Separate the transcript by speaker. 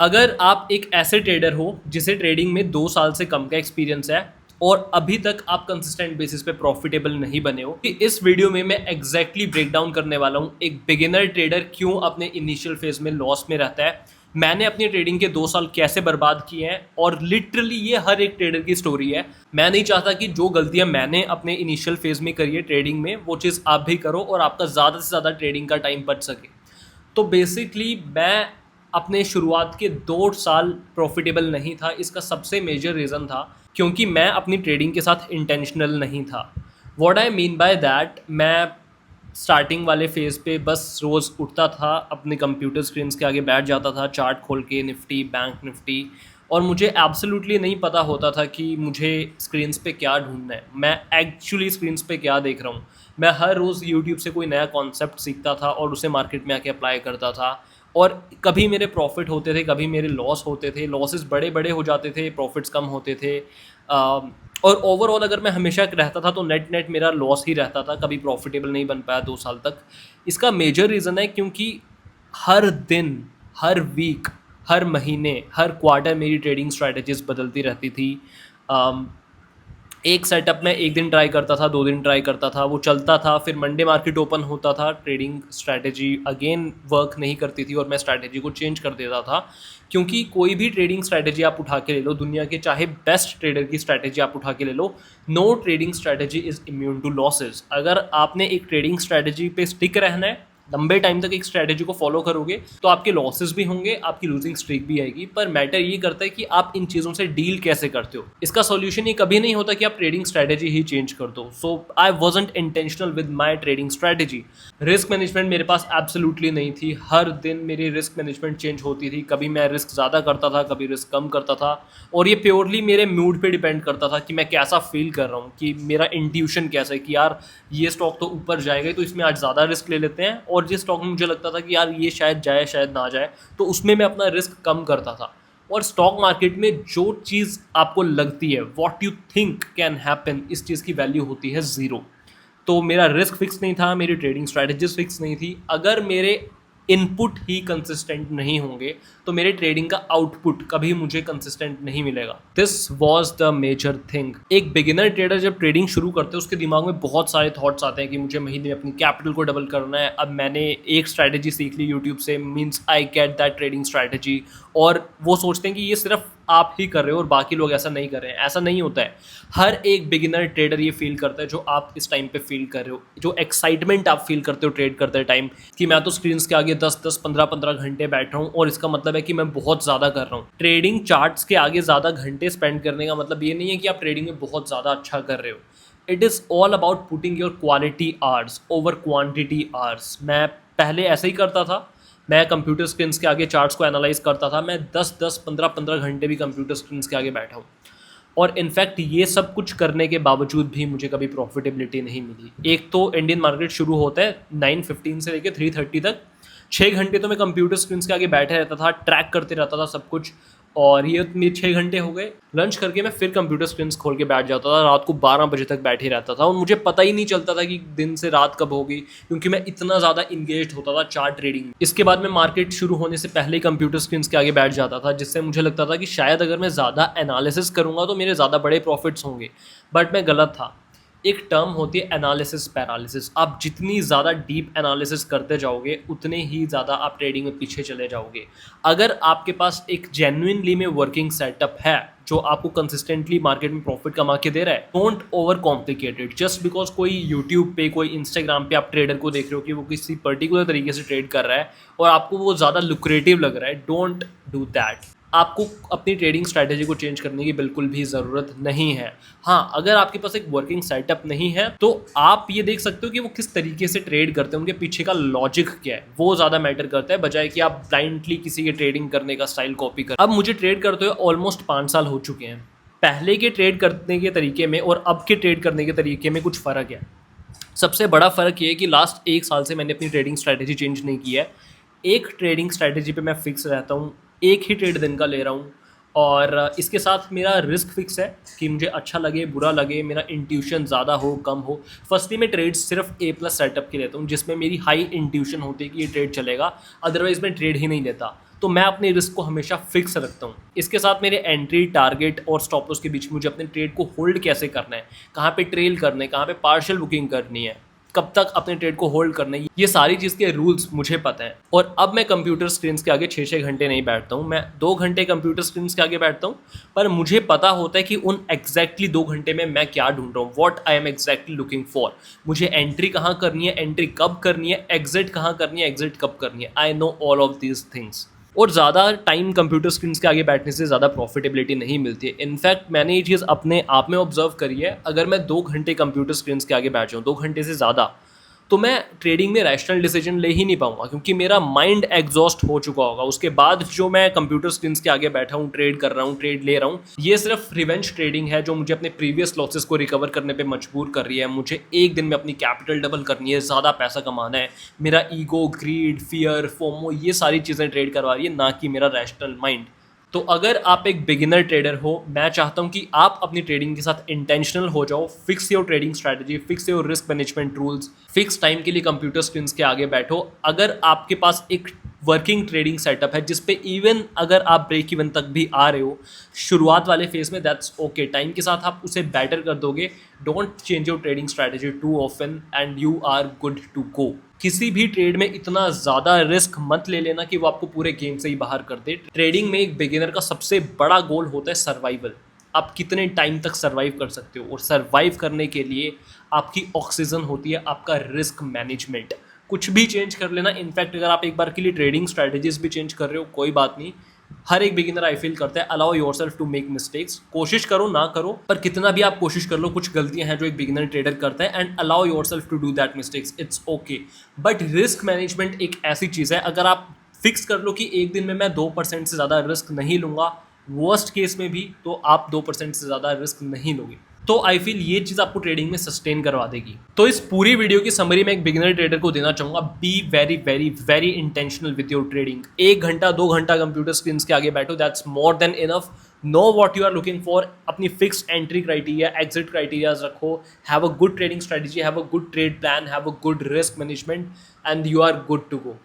Speaker 1: अगर आप एक ऐसे ट्रेडर हो जिसे ट्रेडिंग में 2 साल से कम का एक्सपीरियंस है और अभी तक आप कंसिस्टेंट बेसिस पे प्रॉफिटेबल नहीं बने हो, कि इस वीडियो में मैं एग्जैक्टली ब्रेक डाउन करने वाला हूँ एक बिगिनर ट्रेडर क्यों अपने इनिशियल फेज में लॉस में रहता है। मैंने अपनी ट्रेडिंग के 2 साल कैसे बर्बाद किए हैं और लिटरली ये हर एक ट्रेडर की स्टोरी है। मैं नहीं चाहता कि जो गलतियां मैंने अपने इनिशियल फेज में करी है ट्रेडिंग में वो चीज़ आप भी करो और आपका ज़्यादा से ज़्यादा ट्रेडिंग का टाइम बच सके। तो बेसिकली मैं अपने शुरुआत के 2 साल प्रॉफिटेबल नहीं था। इसका सबसे मेजर रीज़न था क्योंकि मैं अपनी ट्रेडिंग के साथ इंटेंशनल नहीं था। What I mean by that, मैं स्टार्टिंग वाले फेज़ पे बस रोज़ उठता था, अपने कंप्यूटर स्क्रीन के आगे बैठ जाता था, चार्ट खोल के निफ्टी बैंक निफ्टी, और मुझे एब्सोल्युटली नहीं पता होता था कि मुझे स्क्रीन्स पे क्या ढूंढना है, मैं एक्चुअली स्क्रीन्स पे क्या देख रहा हूँ। मैं हर रोज़ यूट्यूब से कोई नया कॉन्सेप्ट सीखता था और उसे मार्केट में आके अप्लाई करता था। और कभी मेरे प्रॉफिट होते थे, कभी मेरे लॉस होते थे, लॉसेस बड़े बड़े हो जाते थे, प्रॉफिट्स कम होते थे। और ओवरऑल अगर मैं हमेशा रहता था तो नेट नेट मेरा लॉस ही रहता था, कभी प्रॉफिटेबल नहीं बन पाया 2 साल तक। इसका मेजर रीज़न है क्योंकि हर दिन, हर वीक, हर महीने, हर क्वार्टर मेरी ट्रेडिंग स्ट्रैटेजीज बदलती रहती थी। एक सेटअप में एक दिन ट्राई करता था, 2 दिन ट्राई करता था, वो चलता था, फिर मंडे मार्केट ओपन होता था, ट्रेडिंग स्ट्रैटेजी अगेन वर्क नहीं करती थी और मैं स्ट्रैटेजी को चेंज कर देता था। क्योंकि कोई भी ट्रेडिंग स्ट्रैटेजी आप उठा के ले लो, दुनिया के चाहे बेस्ट ट्रेडर की स्ट्रैटेजी आप उठा के ले लो, no trading strategy is immune to losses. अगर आपने एक ट्रेडिंग स्ट्रैटेजी पे स्टिक रहना है, लंबे टाइम तक एक स्ट्रैटेजी को फॉलो करोगे, तो आपके लॉसेस भी होंगे, आपकी लूजिंग स्ट्रीक भी आएगी। पर मैटर ये करता है कि आप इन चीज़ों से डील कैसे करते हो। इसका सॉल्यूशन ये कभी नहीं होता कि आप ट्रेडिंग स्ट्रैटेजी ही चेंज कर दो। So I wasn't intentional with my trading strategy. Risk management मेरे पास एब्सोल्युटली नहीं थी। हर दिन मेरी रिस्क मैनेजमेंट चेंज होती थी, कभी मैं रिस्क ज़्यादा करता था, कभी रिस्क कम करता था। और ये प्योरली मेरे मूड पे डिपेंड करता था कि मैं कैसा फील कर रहा हूँ, कि मेरा इंट्यूशन कैसा है कि यार ये स्टॉक तो ऊपर जाएगा तो इसमें आज ज़्यादा रिस्क ले लेते हैं, और जिस स्टॉक में मुझे लगता था कि यार ये शायद जाए शायद ना जाए, तो उसमें मैं अपना रिस्क कम करता था। और स्टॉक मार्केट में जो चीज़ आपको लगती है, what you think can happen, इस चीज़ की वैल्यू होती है ज़ीरो। तो मेरा रिस्क फिक्स नहीं था, मेरी ट्रेडिंग स्ट्रैटेजीज फिक्स नहीं थी। अगर मेरे इनपुट ही कंसिस्टेंट नहीं होंगे तो मेरे ट्रेडिंग का आउटपुट कभी मुझे कंसिस्टेंट नहीं मिलेगा। This was the major thing. एक बिगिनर ट्रेडर जब ट्रेडिंग शुरू करते हैं उसके दिमाग में बहुत सारे थॉट्स आते हैं कि मुझे महीने में अपनी कैपिटल को डबल करना है। अब मैंने एक स्ट्रैटेजी सीख ली यूट्यूब से, means I get that trading strategy. और वो सोचते हैं कि ये सिर्फ आप ही कर रहे हो और बाकी लोग ऐसा नहीं कर रहे हैं। ऐसा नहीं होता है। हर एक बिगिनर ट्रेडर ये फील करता है जो आप इस टाइम पे फील कर रहे हो, जो एक्साइटमेंट आप फील करते हो ट्रेड करते टाइम, कि मैं तो स्क्रीन के आगे 10-10, 15-15 घंटे बैठ रहा हूँ और इसका मतलब है कि मैं बहुत ज़्यादा कर रहा हूँ। ट्रेडिंग चार्ट्स के आगे ज़्यादा घंटे स्पेंड करने का मतलब ये नहीं है कि आप ट्रेडिंग में बहुत ज़्यादा अच्छा कर रहे हो। It is all about putting your quality hours over quantity hours. मैं पहले ऐसे ही करता था। मैं कंप्यूटर स्क्रीन के आगे चार्ट्स को एनालाइज करता था। मैं 10-10, 15-15 घंटे भी कंप्यूटर स्क्रीन के आगे बैठा हूँ। और इनफैक्ट ये सब कुछ करने के बावजूद भी मुझे कभी प्रॉफिटेबिलिटी नहीं मिली। एक तो इंडियन मार्केट शुरू होता है 9:15 से लेकर 3:30 तक, 6 घंटे तो मैं कंप्यूटर स्क्रीन के आगे बैठे रहता था, ट्रैक करते रहता था सब कुछ। और ये मेरे 6 घंटे हो गए। लंच करके मैं फिर कंप्यूटर स्क्रीन खोल के बैठ जाता था, रात को 12 बजे तक बैठे रहता था और मुझे पता ही नहीं चलता था कि दिन से रात कब होगी, क्योंकि मैं इतना ज़्यादा इंगेज होता था चार्ट ट्रेडिंग में। इसके बाद मैं मार्केट शुरू होने से पहले ही कंप्यूटर स्क्रीन के आगे बैठ जाता था, जिससे मुझे लगता था कि शायद अगर मैं ज़्यादा एनालिसिस करूँगा तो मेरे ज़्यादा बड़े प्रॉफिट्स होंगे। बट मैं गलत था। एक टर्म होती है एनालिसिस पैरालिसिस। आप जितनी ज़्यादा डीप एनालिसिस करते जाओगे उतने ही ज़्यादा आप ट्रेडिंग में पीछे चले जाओगे। अगर आपके पास एक जेन्युइनली में वर्किंग सेटअप है जो आपको कंसिस्टेंटली मार्केट में प्रॉफिट कमा के दे रहा है, don't over complicated. Just because कोई यूट्यूब पे, कोई इंस्टाग्राम पे आप ट्रेडर को देख रहे हो कि वो किसी पर्टिकुलर तरीके से ट्रेड कर रहा है और आपको वो ज़्यादा लुक्रेटिव लग रहा है, डोंट डू दैट। आपको अपनी ट्रेडिंग स्ट्रैटेजी को चेंज करने की बिल्कुल भी ज़रूरत नहीं है। हाँ, अगर आपके पास एक वर्किंग सेटअप नहीं है तो आप ये देख सकते हो कि वो किस तरीके से ट्रेड करते हैं, उनके पीछे का लॉजिक क्या है, वो ज़्यादा मैटर करता है, बजाय कि आप ब्लाइंडली किसी के ट्रेडिंग करने का स्टाइल कॉपी कर। अब मुझे ट्रेड करते हुए ऑलमोस्ट 5 साल हो चुके हैं। पहले के ट्रेड करने के तरीके में और अब के ट्रेड करने के तरीके में कुछ फ़र्क है। सबसे बड़ा फ़र्क ये है कि लास्ट 1 साल से मैंने अपनी ट्रेडिंग स्ट्रैटेजी चेंज नहीं की है। एक ट्रेडिंग स्ट्रैटेजी पे मैं फिक्स रहता हूँ, एक ही ट्रेड दिन का ले रहा हूँ, और इसके साथ मेरा रिस्क फिक्स है कि मुझे अच्छा लगे बुरा लगे, मेरा इंट्यूशन ज़्यादा हो कम हो। फर्स्टली मैं ट्रेड्स सिर्फ A+ सेटअप के लेता हूँ जिसमें मेरी हाई इंट्यूशन होती है कि ये ट्रेड चलेगा, अदरवाइज़ मैं ट्रेड ही नहीं लेता। तो मैं अपने रिस्क को हमेशा फिक्स रखता हूँ। इसके साथ मेरे एंट्री, टारगेट और स्टॉप लॉस के बीच में मुझे अपने ट्रेड को होल्ड कैसे करना है, कहाँ पे ट्रेल करना है, कहाँ पे पार्शियल बुकिंग करनी है, कब तक अपने ट्रेड को होल्ड करना है, ये सारी चीज़ के रूल्स मुझे पता है। और अब मैं कंप्यूटर स्क्रीन के आगे 6-6 घंटे नहीं बैठता हूँ, मैं 2 घंटे कंप्यूटर स्क्रीन के आगे बैठता हूँ। पर मुझे पता होता है कि उन एग्जैक्टली 2 घंटे में मैं क्या ढूंढ रहा हूँ, what I am exactly looking for. मुझे एंट्री कहाँ करनी है, एंट्री कब करनी है, एग्जिट कहाँ करनी है, एग्जिट कब करनी है। I know all of these things. और ज़्यादा टाइम कंप्यूटर स्क्रीन के आगे बैठने से ज़्यादा प्रॉफिटेबिलिटी नहीं मिलती है। इनफैक्ट मैंने ये चीज़ अपने आप में ऑब्जर्व करी है। अगर मैं 2 घंटे कंप्यूटर स्क्रीन के आगे बैठ जाऊँ, 2 घंटे से ज़्यादा, तो मैं ट्रेडिंग में रैशनल डिसीजन ले ही नहीं पाऊंगा, क्योंकि मेरा माइंड एग्जॉस्ट हो चुका होगा। उसके बाद जो मैं कंप्यूटर स्क्रीन के आगे बैठा हूँ, ट्रेड कर रहा हूँ, ट्रेड ले रहा हूँ, ये सिर्फ रिवेंज ट्रेडिंग है जो मुझे अपने प्रीवियस लॉसेस को रिकवर करने पे मजबूर कर रही है। मुझे एक दिन में अपनी कैपिटल डबल करनी है, ज़्यादा पैसा कमाना है। मेरा ईगो, ग्रीड, फियर, फोमो, ये सारी चीज़ें ट्रेड करवा रही है, ना कि मेरा रैशनल माइंड। तो अगर आप एक बिगिनर ट्रेडर हो, मैं चाहता हूं कि आप अपनी ट्रेडिंग के साथ इंटेंशनल हो जाओ। Fix your trading strategy, fix your risk management rules, fix time के लिए कंप्यूटर स्क्रीन के आगे बैठो। अगर आपके पास एक वर्किंग ट्रेडिंग सेटअप है जिस पे इवन अगर आप ब्रेक इवन तक भी आ रहे हो शुरुआत वाले फेज में, दैट्स ओके। टाइम के साथ आप उसे बेटर कर दोगे। Don't change your trading strategy too often and you are good to go. किसी भी ट्रेड में इतना ज़्यादा रिस्क मत ले लेना कि वो आपको पूरे गेम से ही बाहर कर दे। ट्रेडिंग में एक बिगिनर का सबसे बड़ा गोल होता है सर्वाइवल। आप कितने टाइम तक सर्वाइव कर सकते हो, और सर्वाइव करने के लिए आपकी ऑक्सीजन होती है आपका रिस्क मैनेजमेंट। कुछ भी चेंज कर लेना। इनफैक्ट अगर आप एक बार के लिए ट्रेडिंग स्ट्रैटेजीज भी चेंज कर रहे हो, कोई बात नहीं। हर एक बिगिनर आई फील करता है allow yourself to make mistakes. कोशिश करो ना करो, पर कितना भी आप कोशिश कर लो, कुछ गलतियां हैं जो एक बिगिनर ट्रेडर करता है, and allow yourself to do that mistakes, it's okay. But risk management एक ऐसी चीज़ है, अगर आप फिक्स कर लो कि एक दिन में मैं 2% से ज़्यादा रिस्क नहीं लूँगा, वर्स्ट केस में भी तो आप 2% से ज़्यादा रिस्क नहीं लोगे, तो आई फील ये चीज़ आपको ट्रेडिंग में सस्टेन करवा देगी। तो इस पूरी वीडियो की समरी में एक बिगिनर ट्रेडर को देना चाहूँगा, be very very very intentional with your trading. 1 घंटा 2 घंटा कंप्यूटर स्क्रीन के आगे बैठो, that's more than enough. Know what you are looking for, अपनी fixed entry criteria, exit criterias रखो, have a good trading strategy, have a good trade plan, have a good risk management, and you are good to go.